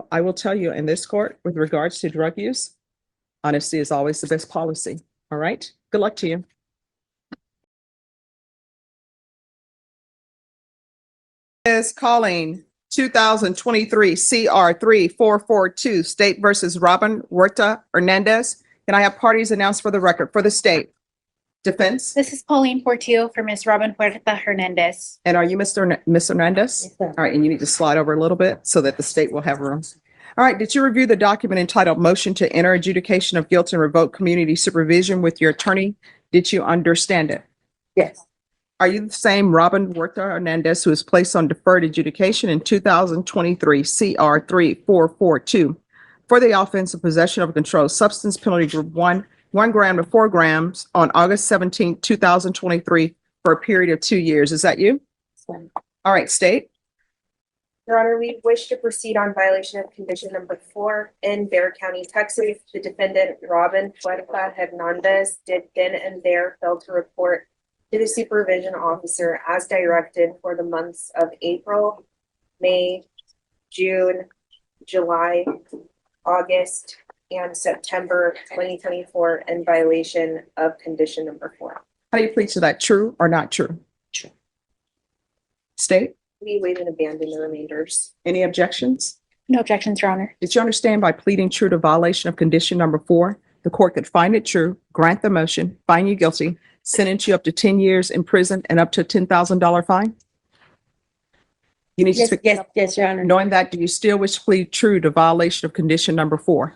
Well, I will tell you in this court, with regards to drug use, honesty is always the best policy. All right? Good luck to you. Is calling 2023 CR 3442 State versus Robin Huerta Hernandez. Can I have parties announced for the record for the state? Defense? This is Pauline Portillo for Ms. Robin Huerta Hernandez. And are you Miss Hernandez? Yes, sir. All right, and you need to slide over a little bit so that the state will have room. All right, did you review the document entitled Motion to Enter Adjudication of Guilt and Revoke Community Supervision with your attorney? Did you understand it? Yes. Are you the same Robin Huerta Hernandez who was placed on deferred adjudication in 2023 CR 3442 for the offense of possession of a controlled substance, penalty group 1 gram to 4 grams on August 17, 2023 for a period of 2 years? Is that you? All right, state. Your Honor, we wish to proceed on violation of condition number 4 in Bexar County, Texas. The defendant, Robin Huerta Hernandez, did then and there fail to report to the supervision officer as directed for the months of April, May, June, July, August, and September 2024 in violation of condition number 4. How do you plead to that? True or not true? True. State. We waive and abandon the remainders. Any objections? No objections, Your Honor. Did you understand by pleading true to violation of condition number 4, the court could find it true, grant the motion, find you guilty, sentence you up to 10 years in prison and up to a $10,000 fine? You need to speak. Yes, Your Honor. Knowing that, do you still wish to plead true to violation of condition number 4?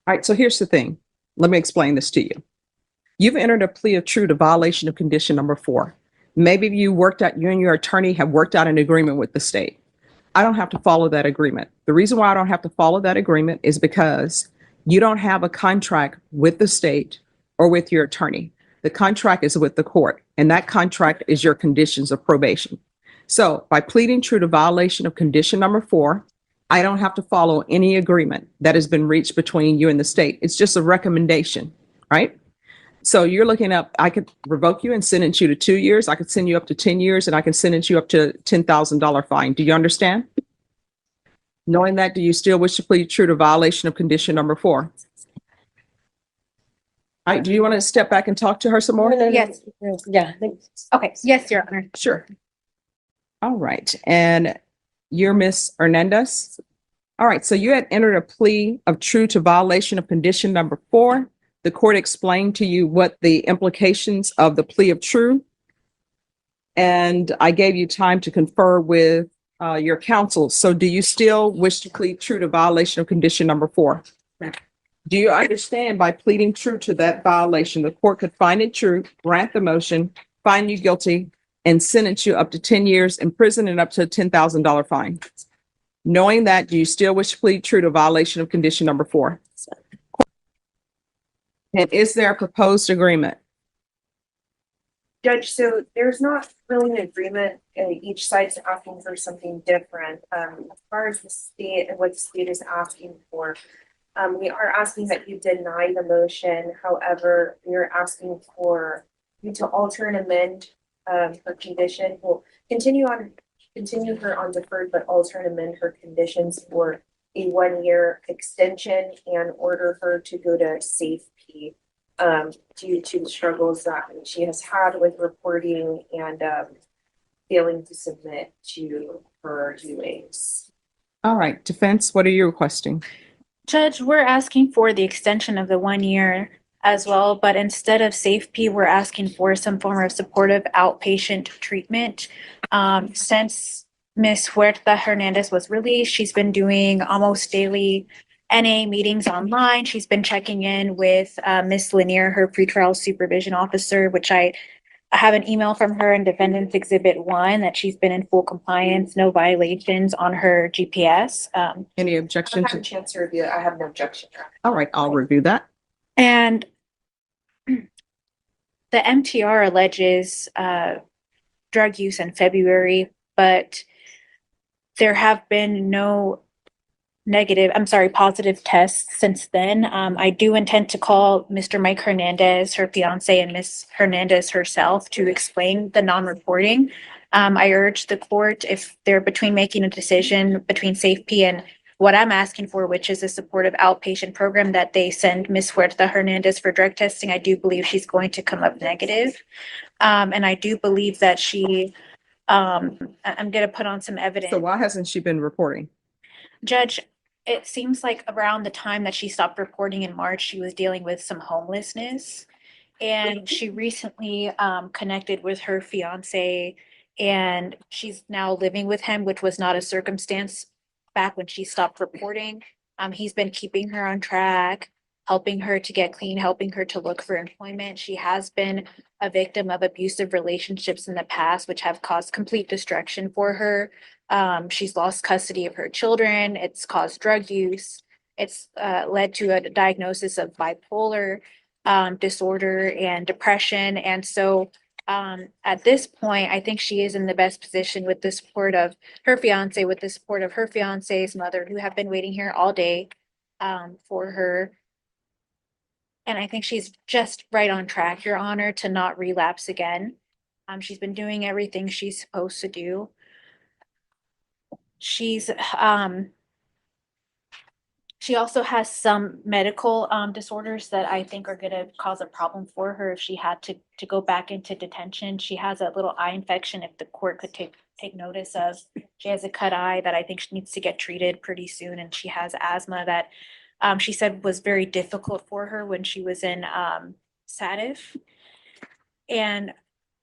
All right, so here's the thing. Let me explain this to you. You've entered a plea of true to violation of condition number 4. Maybe you and your attorney have worked out an agreement with the state. I don't have to follow that agreement. The reason why I don't have to follow that agreement is because you don't have a contract with the state or with your attorney. The contract is with the court, and that contract is your conditions of probation. So by pleading true to violation of condition number 4, I don't have to follow any agreement that has been reached between you and the state. It's just a recommendation, right? So you're looking up, I could revoke you and sentence you to 2 years. I could send you up to 10 years and I can sentence you up to $10,000 fine. Do you understand? Knowing that, do you still wish to plead true to violation of condition number 4? All right, do you want to step back and talk to her some more? Yes. Yeah. Okay. Yes, Your Honor. Sure. All right, and you're Miss Hernandez? All right, so you had entered a plea of true to violation of condition number 4. The court explained to you what the implications of the plea of true. And I gave you time to confer with your counsel. So do you still wish to plead true to violation of condition number 4? Do you understand by pleading true to that violation, the court could find it true, grant the motion, find you guilty, and sentence you up to 10 years in prison and up to a $10,000 fine? Knowing that, do you still wish to plead true to violation of condition number 4? And is there a proposed agreement? Judge, so there's not really an agreement. Each side's asking for something different. As far as the state and what the state is asking for, we are asking that you deny the motion. However, we're asking for you to alter and amend her condition. We'll continue her on deferred, but alter and amend her conditions for a 1-year extension and order her to go to safety due to the struggles that she has had with reporting and failing to submit to her UAs. All right, defense, what are you requesting? Judge, we're asking for the extension of the 1 year as well, but instead of SafeP, we're asking for some form of supportive outpatient treatment. Since Ms. Huerta Hernandez was released, she's been doing almost daily NA meetings online. She's been checking in with Ms. Lanier, her pretrial supervision officer, which I have an email from her in Defendant Exhibit 1 that she's been in full compliance, no violations on her GPS. Any I objection have a to? chance to review it. I have no objection. All right, I'll review that. And the MTR alleges drug use in February, but there have been no positive tests since then. I do intend to call Mr. Mike Hernandez, her fiance, and Ms. Hernandez herself to explain the non-reporting. I urge the court, if they're between making a decision between safety and what I'm asking for, which is a supportive outpatient program, that they send Ms. Huerta Hernandez for drug testing. I do believe she's going to come up negative. And I do believe that I'm gonna put on some evidence. So why hasn't she been reporting? Judge, it seems like around the time that she stopped reporting in March, she was dealing with some homelessness. And she recently connected with her fiance, and she's now living with him, which was not a circumstance back when she stopped reporting. He's been keeping her on track, helping her to get clean, helping her to look for employment. She has been a victim of abusive relationships in the past, which have caused complete destruction for her. She's lost custody of her children. It's caused drug use. It's led to a diagnosis of bipolar disorder and depression. And so at this point, I think she is in the best position with the support of her fiance, with the support of her fiance's mother, who have been waiting here all day for her. And I think she's just right on track, Your Honor, to not relapse again. She's been doing everything she's supposed to do. She's she also has some medical disorders that I think are gonna cause a problem for her if she had to go back into detention. She has a little eye infection, if the court could take notice of. She has a cut eye that I think she needs to get treated pretty soon, and she has asthma that she said was very difficult for her when she was in Sativ. And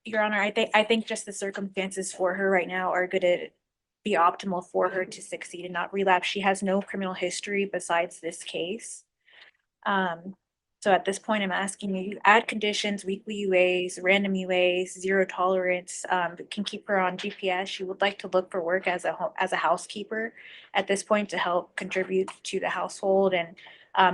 Your Honor, I think just the circumstances for her right now are gonna be optimal for her to succeed and not relapse. She has no criminal history besides this case. So at this point, I'm asking you, add conditions, weekly UAs, random UAs, zero tolerance, can keep her on GPS. She would like to look for work as a housekeeper at this point to help contribute to the household and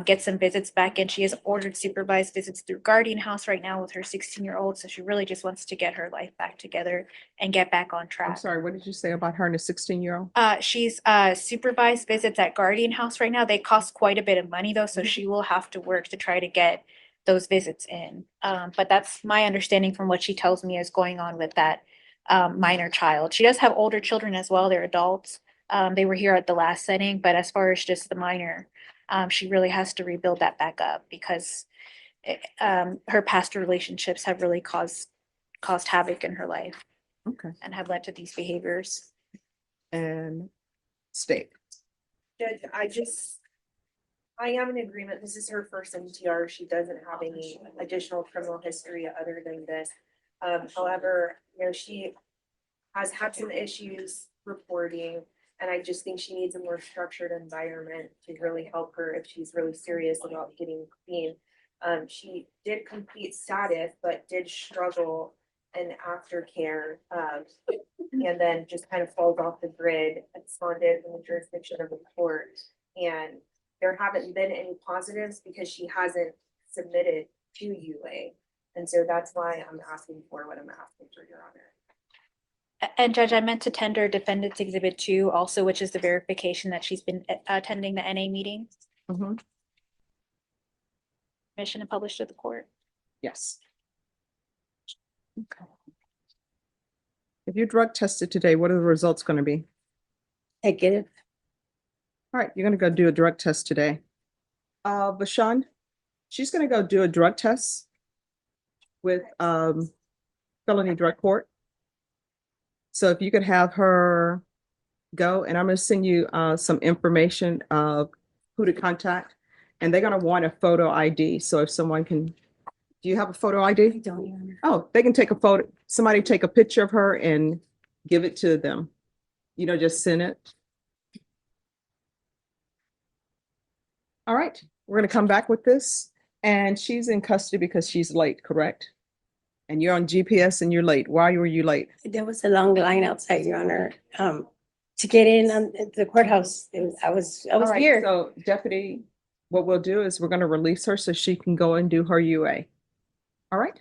get some visits back in. She has ordered supervised visits through Guardian House right now with her 16-year-old. So she really just wants to get her life back together and get back on track. I'm sorry, what did you say about her and the 16-year-old? She's supervised visits at Guardian House right now. They cost quite a bit of money though, so she will have to work to try to get those visits in. But that's my understanding from what she tells me is going on with that minor child. She does have older children as well. They're adults. They were here at the last setting, but as far as just the minor, she really has to rebuild that back up because her past relationships have really caused havoc in her life Okay. and have led to these behaviors. And state. Judge, I am in agreement. This is her first MTR. She doesn't have any additional criminal history other than this. However, she has had some issues reporting, and I just think she needs a more structured environment to really help her if she's really serious about getting clean. She did complete status, but did struggle in aftercare, and then just kind of falls off the grid, absconded from the jurisdiction of the court. And there haven't been any positives because she hasn't submitted to UA. And so that's why I'm asking for what I'm asking for, Your Honor. And Judge, I meant to tender Defendant's Exhibit 2 also, which is the verification that she's been attending the NA meeting. Mhm. Mission and published to the court. Yes. Okay. If you're drug tested today, what are the results going to be? Negative. All right, you're going to go do a drug test today. Bashan, she's going to go do a drug test with felony drug court. So if you could have her go, and I'm going to send you some information of who to contact, and they're going to want a photo ID. So if someone can, do you have a photo ID? I don't, Your Honor. Oh, they can take a photo, somebody take a picture of her and give it to them. Just send it. All right, we're gonna come back with this. And she's in custody because she's late, correct? And you're on GPS and you're late. Why were you late? There was a long line outside, Your Honor. To get in on the courthouse, I was All right, here. so deputy, what we'll do is we're gonna release her so she can go and do her UA. All right?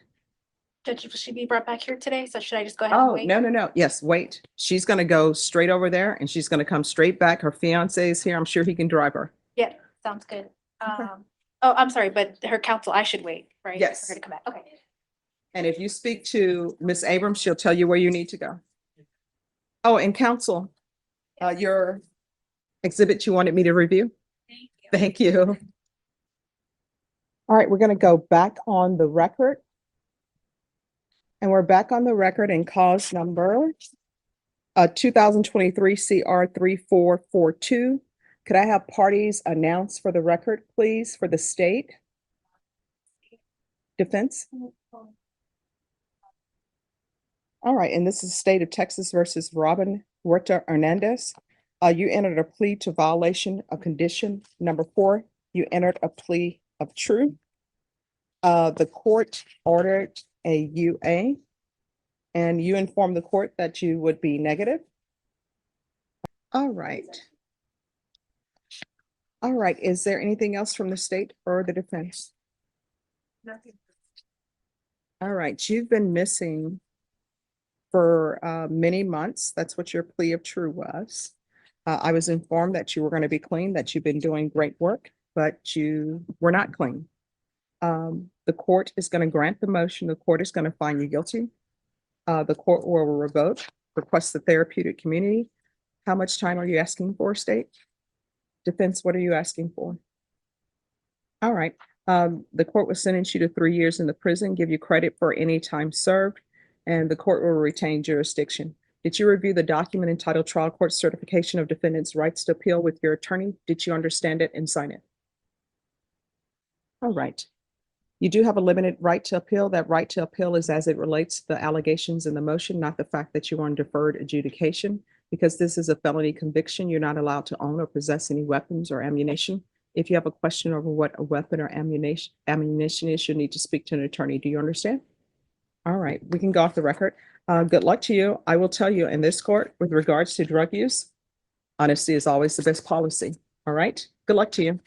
Judge, will she be brought back here today? So should I just go ahead and Oh, wait? no. Yes, wait. She's gonna go straight over there and she's gonna come straight back. Her fiance is here. I'm sure he can drive her. Yeah, sounds good. Oh, I'm sorry, but her counsel, I should wait, right? Yes. For her to come back. Okay. And if you speak to Miss Abrams, she'll tell you where you need to go. Oh, and counsel, your exhibit you wanted me to review? Thank you. All right, we're going to go back on the record. And we're back on the record in cause number 2023 CR 3442. Could I have parties announced for the record, please, for the state? Defense? All right, and this is State of Texas versus Robin Huerta Hernandez. You entered a plea to violation of condition number 4. You entered a plea of truth. The court ordered a UA, and you informed the court that you would be negative. All right. All right, is there anything else from the state or the defense? Nothing. All right, you've been missing for many months. That's what your plea of true was. I was informed that you were going to be clean, that you've been doing great work, but you were not clean. The court is going to grant the motion. The court is going to find you guilty. The court will revoke, request the therapeutic community. How much time are you asking for, state? Defense, what are you asking for? All right. The court will sentence you to 3 years in the prison, give you credit for any time served, and the court will retain jurisdiction. Did you review the document entitled Trial Court Certification of Defendant's Rights to Appeal with your attorney? Did you understand it and sign it? All right. You do have a limited right to appeal. That right to appeal is as it relates to the allegations in the motion, not the fact that you are on deferred adjudication. Because this is a felony conviction, you're not allowed to own or possess any weapons or ammunition. If you have a question over what a weapon or ammunition is, you need to speak to an attorney. Do you understand? All right, we can go off the record. Good luck to you. I will tell you in this court, with regards to drug use, honesty is always the best policy. All right, good luck to you.